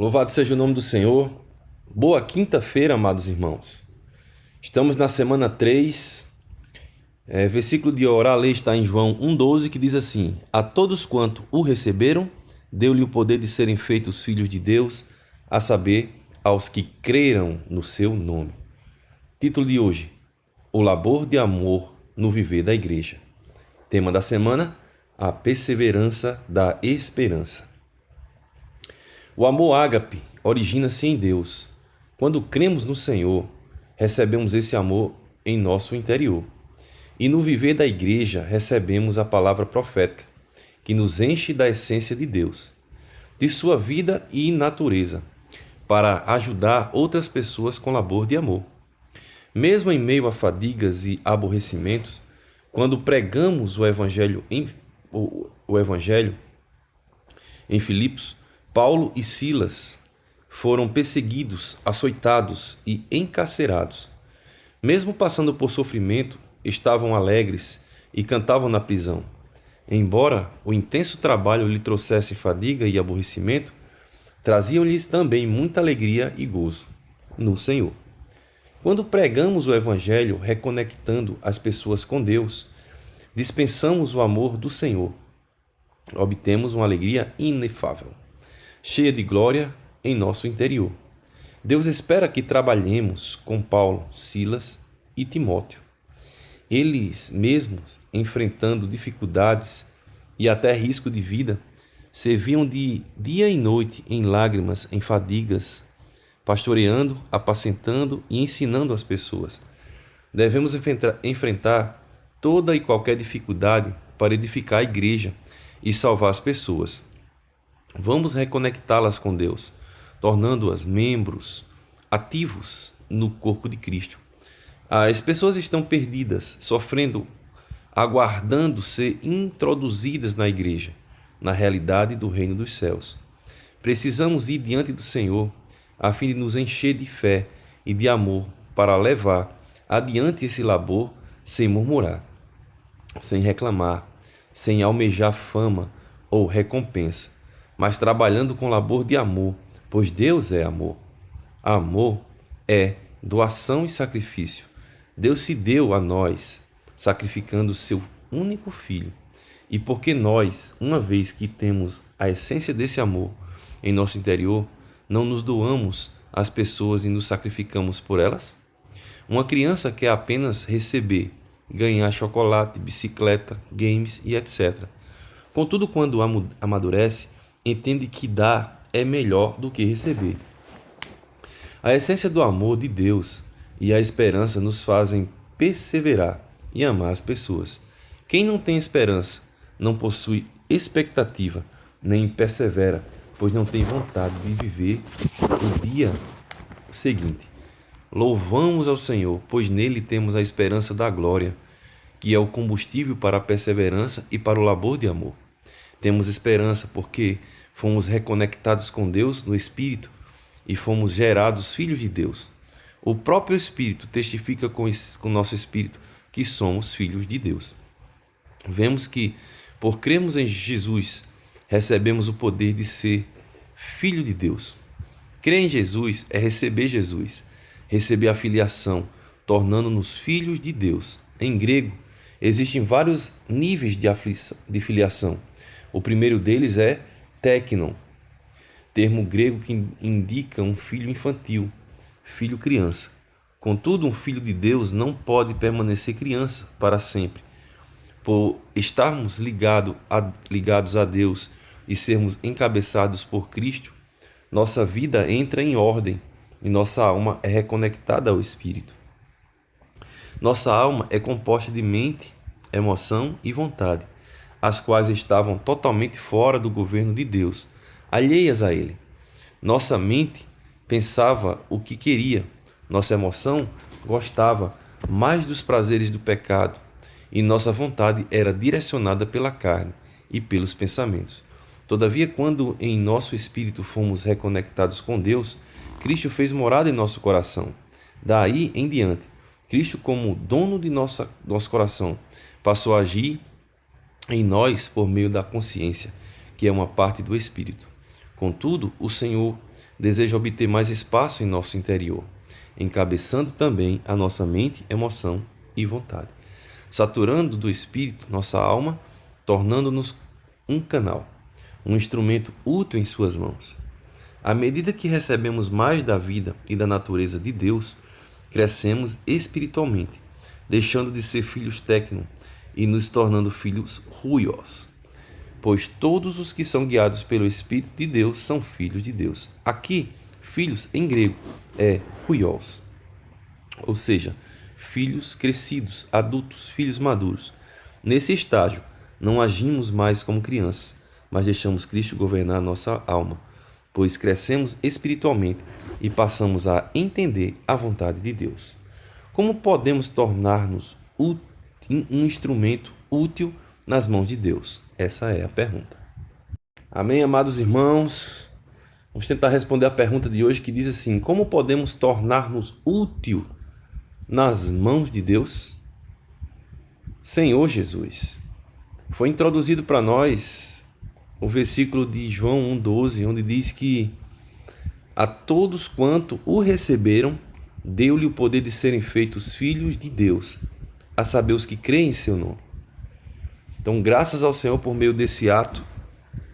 Louvado seja o nome do Senhor. Boa quinta-feira, amados irmãos. Estamos na semana 3. Versículo de orar, lei está em João 1,12, que diz assim: A todos quanto o receberam, deu-lhe o poder de serem feitos filhos de Deus, a saber, aos que creram no seu nome. Título de hoje: O labor de amor no viver da igreja. Tema da semana: a perseverança da esperança. O amor ágape origina-se em Deus. Quando cremos no Senhor, recebemos esse amor em nosso interior. E no viver da igreja, recebemos a palavra profética, que nos enche da essência de Deus, de sua vida e natureza, para ajudar outras pessoas com labor de amor. Mesmo em meio a fadigas e aborrecimentos, quando pregamos o Evangelho em Filipos, Paulo e Silas foram perseguidos, açoitados e encarcerados. Mesmo passando por sofrimento, estavam alegres e cantavam na prisão. Embora o intenso trabalho lhe trouxesse fadiga e aborrecimento, traziam-lhes também muita alegria e gozo no Senhor. Quando pregamos o Evangelho reconectando as pessoas com Deus, dispensamos o amor do Senhor. Obtemos uma alegria inefável, cheia de glória em nosso interior. Deus espera que trabalhemos com Paulo, Silas e Timóteo. Eles mesmos, enfrentando dificuldades e até risco de vida, serviam de dia e noite em lágrimas, em fadigas, pastoreando, apacentando e ensinando as pessoas. Devemos enfrentar toda e qualquer dificuldade para edificar a igreja e salvar as pessoas. Vamos reconectá-las com Deus, tornando-as membros ativos no corpo de Cristo. As pessoas estão perdidas, sofrendo, aguardando ser introduzidas na igreja, na realidade do reino dos céus. Precisamos ir diante do Senhor, a fim de nos encher de fé e de amor para levar adiante esse labor sem murmurar, sem reclamar, sem almejar fama ou recompensa, mas trabalhando com labor de amor, pois Deus é amor. Amor é doação e sacrifício. Deus se deu a nós, sacrificando o seu único filho. E porque nós, uma vez que temos a essência desse amor em nosso interior, não nos doamos às pessoas e nos sacrificamos por elas? Uma criança quer apenas receber, ganhar chocolate, bicicleta, games e etc. Contudo, quando amadurece, entende que dar é melhor do que receber. A essência do amor de Deus e a esperança nos fazem perseverar e amar as pessoas. Quem não tem esperança não possui expectativa, nem persevera, pois não tem vontade de viver o dia seguinte. Louvamos ao Senhor, pois nele temos a esperança da glória, que é o combustível para a perseverança e para o labor de amor. Temos esperança porque fomos reconectados com Deus no Espírito e fomos gerados filhos de Deus. O próprio Espírito testifica com o nosso Espírito que somos filhos de Deus. Vemos que, por crermos em Jesus, recebemos o poder de ser filho de Deus. Crer em Jesus é receber a filiação, tornando-nos filhos de Deus. Em grego, existem vários níveis de filiação. O primeiro deles é téknon, termo grego que indica um filho infantil, filho criança. Contudo, um filho de Deus não pode permanecer criança para sempre. Por estarmos ligados a Deus e sermos encabeçados por Cristo, nossa vida entra em ordem e nossa alma é reconectada ao Espírito. Nossa alma é composta de mente, emoção e vontade, as quais estavam totalmente fora do governo de Deus, alheias a Ele. Nossa mente pensava o que queria, nossa emoção gostava mais dos prazeres do pecado, e nossa vontade era direcionada pela carne e pelos pensamentos. Todavia, quando em nosso espírito fomos reconectados com Deus, Cristo fez morada em nosso coração. Daí em diante, Cristo, como dono de nosso coração, passou a agir em nós por meio da consciência, que é uma parte do Espírito. Contudo, o Senhor deseja obter mais espaço em nosso interior, encabeçando também a nossa mente, emoção e vontade, saturando do Espírito nossa alma, tornando-nos um canal, um instrumento útil em suas mãos. À medida que recebemos mais da vida e da natureza de Deus, crescemos espiritualmente, deixando de ser filhos tecno e nos tornando filhos ruios. Pois todos os que são guiados pelo Espírito de Deus são filhos de Deus. Aqui, filhos em grego é ruios, ou seja, filhos crescidos, adultos, filhos maduros. Nesse estágio, não agimos mais como crianças, mas deixamos Cristo governar nossa alma, pois crescemos espiritualmente e passamos a entender a vontade de Deus. Como podemos tornar-nos um instrumento útil nas mãos de Deus? Essa é a pergunta. Amém, amados irmãos? Vamos tentar responder a pergunta de hoje que diz assim: como podemos tornar-nos útil nas mãos de Deus? Senhor Jesus. Foi introduzido para nós o versículo de João 1,12, onde diz que a todos quanto o receberam, deu-lhe o poder de serem feitos filhos de Deus, a saber, os que creem em seu nome. Então, graças ao Senhor por meio desse ato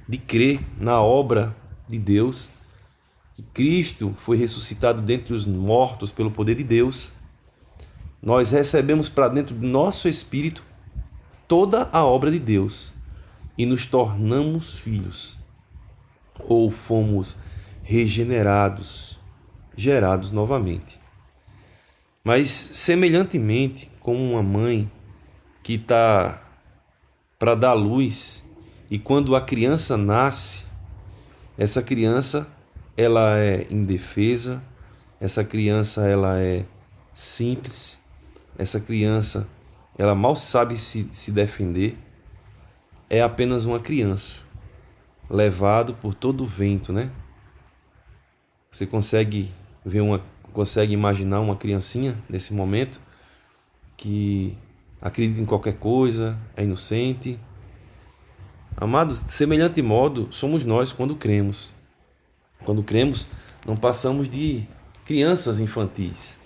de crer na obra de Deus, que Cristo foi ressuscitado dentre os mortos pelo poder de Deus, nós recebemos para dentro do nosso espírito toda a obra de Deus e nos tornamos filhos, ou fomos regenerados, gerados novamente. Mas, semelhantemente como uma mãe que está para dar luz, e quando a criança nasce, essa criança ela é indefesa, essa criança ela é simples, essa criança ela mal sabe se defender, é apenas uma criança, levado por todo o vento, né? Você consegue imaginar uma criancinha nesse momento que acredita em qualquer coisa, é inocente. Amados, de semelhante modo, somos nós quando cremos. Quando cremos, não passamos de crianças infantis.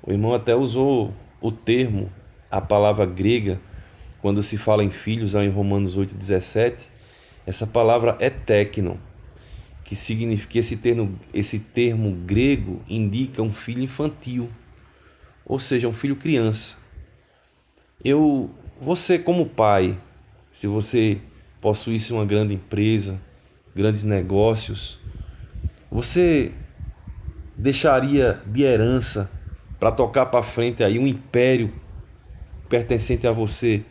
O irmão até usou o termo, a palavra grega, quando se fala em filhos, em Romanos 8,17, essa palavra é tecno, que significa que esse termo grego indica um filho infantil, ou seja, um filho criança. Você como pai, se você possuísse uma grande empresa, grandes negócios, você deixaria de herança para tocar para frente aí um império pertencente a você,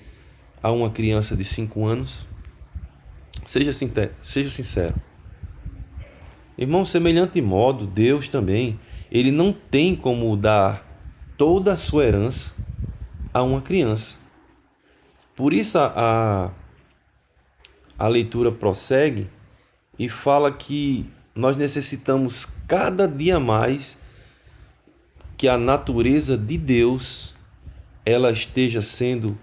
a uma criança de 5 anos? Seja sincero. Irmão, semelhante modo, Deus também, Ele não tem como dar toda a sua herança a uma criança. Por isso a leitura prossegue e fala que nós necessitamos cada dia mais que a natureza de Deus ela esteja sendo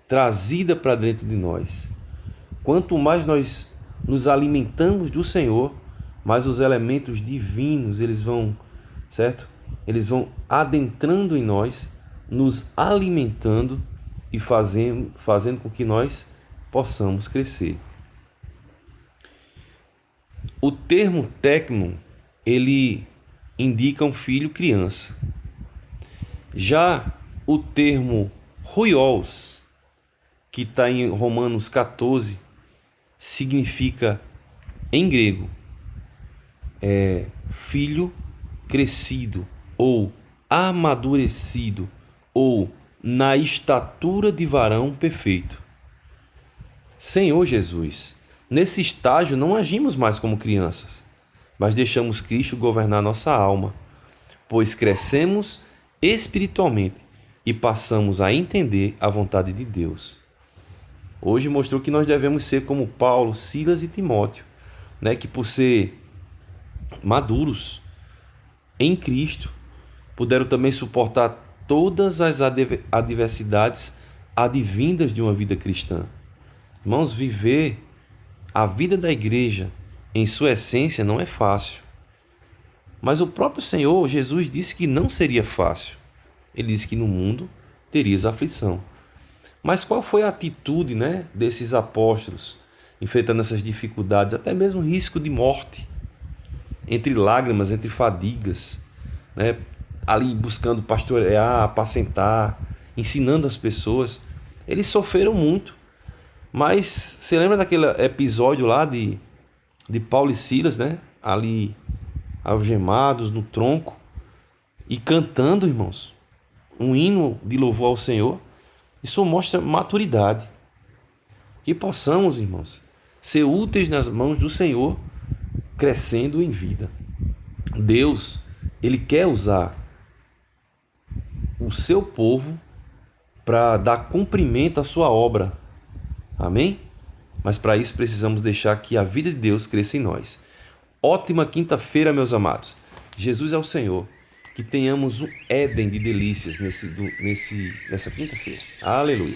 trazida para dentro de nós. Quanto mais nós nos alimentamos do Senhor, mais os elementos divinos eles vão adentrando em nós, nos alimentando e fazendo com que nós possamos crescer. O termo tecno, ele indica um filho criança. Já o termo ruios, que está em Romanos 14, significa, em grego, filho crescido, ou amadurecido, ou na estatura de varão perfeito. Senhor Jesus, nesse estágio não agimos mais como crianças, mas deixamos Cristo governar nossa alma, pois crescemos espiritualmente e passamos a entender a vontade de Deus. Hoje mostrou que nós devemos ser como Paulo, Silas e Timóteo, que por ser maduros em Cristo, puderam também suportar todas as adversidades advindas de uma vida cristã. Irmãos, viver a vida da igreja em sua essência, não é fácil. Mas o próprio Senhor, Jesus, disse que não seria fácil. Ele disse que no mundo terias aflição. Mas qual foi a atitude, né, desses apóstolos enfrentando essas dificuldades, até mesmo risco de morte, entre lágrimas, entre fadigas, né, ali buscando pastorear, apacentar, ensinando as pessoas? Eles sofreram muito. Mas você lembra daquele episódio lá de Paulo e Silas, né, ali algemados no tronco e cantando, irmãos, um hino de louvor ao Senhor? Isso mostra maturidade. Que possamos, irmãos, ser úteis nas mãos do Senhor, crescendo em vida. Deus, Ele quer usar o seu povo para dar cumprimento à sua obra. Amém? Mas para isso precisamos deixar que a vida de Deus cresça em nós. Ótima quinta-feira, meus amados. Jesus é o Senhor. Que tenhamos um Éden de delícias nessa quinta-feira. Aleluia.